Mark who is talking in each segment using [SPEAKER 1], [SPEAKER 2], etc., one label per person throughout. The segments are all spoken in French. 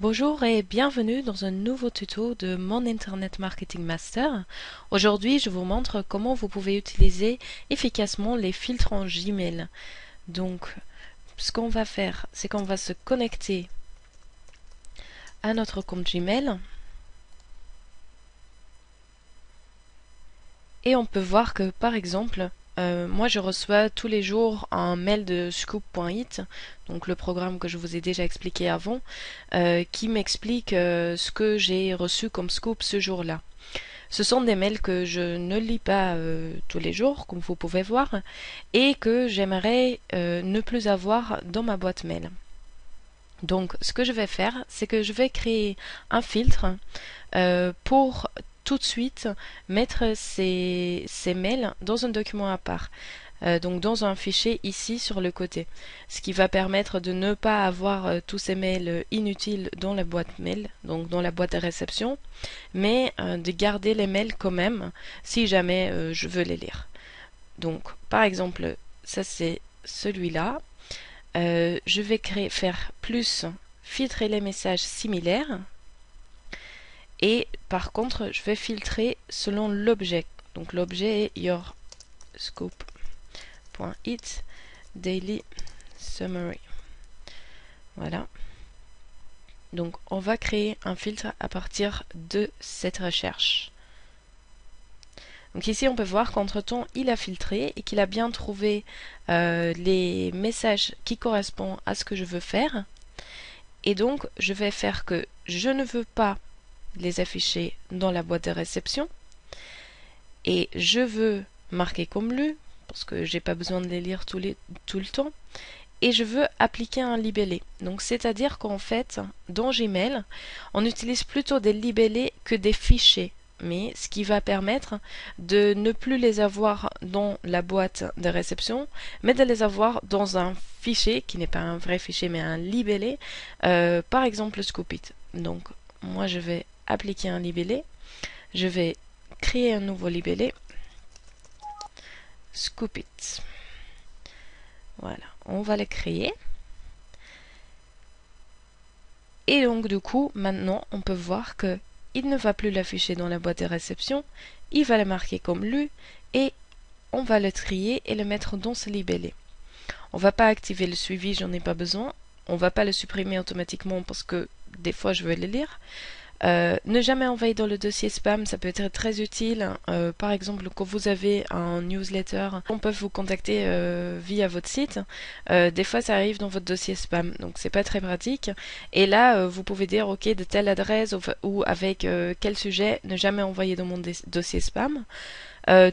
[SPEAKER 1] Bonjour et bienvenue dans un nouveau tuto de mon Internet Marketing Master. Aujourd'hui, je vous montre comment vous pouvez utiliser efficacement les filtres en Gmail. Donc, ce qu'on va faire, c'est qu'on va se connecter à notre compte Gmail. Et on peut voir que, par exemple, moi je reçois tous les jours un mail de Scoop.it, donc le programme que je vous ai déjà expliqué avant, qui m'explique ce que j'ai reçu comme scoop ce jour-là. Ce sont des mails que je ne lis pas tous les jours, comme vous pouvez voir, et que j'aimerais ne plus avoir dans ma boîte mail. Donc ce que je vais faire, c'est que je vais créer un filtre pour tout de suite mettre ces mails dans un document à part. Donc dans un fichier ici sur le côté, ce qui va permettre de ne pas avoir tous ces mails inutiles dans la boîte mail, donc dans la boîte de réception, mais de garder les mails quand même si jamais je veux les lire. Donc par exemple, ça c'est celui-là. Je vais faire plus filtrer les messages similaires. Et par contre, je vais filtrer selon l'objet. Donc l'objet est your scoop.it daily summary. Voilà. Donc on va créer un filtre à partir de cette recherche. Donc ici on peut voir qu'entre-temps il a filtré et qu'il a bien trouvé les messages qui correspondent à ce que je veux faire. Et donc je vais faire que je ne veux pas les afficher dans la boîte de réception et je veux marquer comme lu parce que j'ai pas besoin de les lire tout le temps, et je veux appliquer un libellé. Donc c'est-à-dire qu'en fait dans Gmail on utilise plutôt des libellés que des fichiers, mais ce qui va permettre de ne plus les avoir dans la boîte de réception, mais de les avoir dans un fichier qui n'est pas un vrai fichier mais un libellé, par exemple Scoopit. Donc moi je vais appliquer un libellé, je vais créer un nouveau libellé, Scoopit. Voilà, on va le créer. Et donc du coup, maintenant, on peut voir que il ne va plus l'afficher dans la boîte de réception, il va le marquer comme lu et on va le trier et le mettre dans ce libellé. On va pas activer le suivi, j'en ai pas besoin. On va pas le supprimer automatiquement parce que des fois je veux le lire. Ne jamais envoyer dans le dossier spam, ça peut être très utile. Par exemple, quand vous avez un newsletter, on peut vous contacter via votre site. Des fois, ça arrive dans votre dossier spam, donc c'est pas très pratique. Et là, vous pouvez dire, ok, de telle adresse ou avec quel sujet, ne jamais envoyer dans mon dossier spam.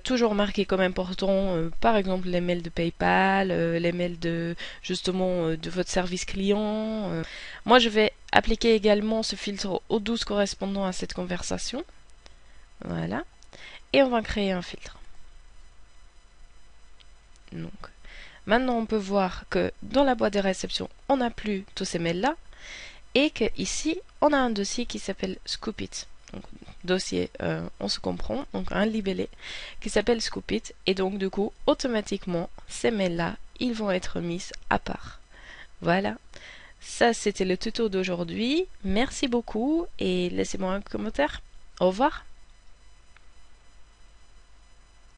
[SPEAKER 1] Toujours marquer comme important, par exemple les mails de PayPal, les mails de justement de votre service client. Moi, je vais appliquer également ce filtre aux 12 correspondant à cette conversation. Voilà. Et on va créer un filtre. Donc, maintenant, on peut voir que dans la boîte de réception, on n'a plus tous ces mails-là. Et qu'ici, on a un dossier qui s'appelle Scoopit. Donc, dossier, on se comprend, donc un libellé qui s'appelle Scoopit, et donc du coup automatiquement ces mails là ils vont être mis à part. Voilà, ça c'était le tuto d'aujourd'hui, merci beaucoup et laissez-moi un commentaire. Au revoir.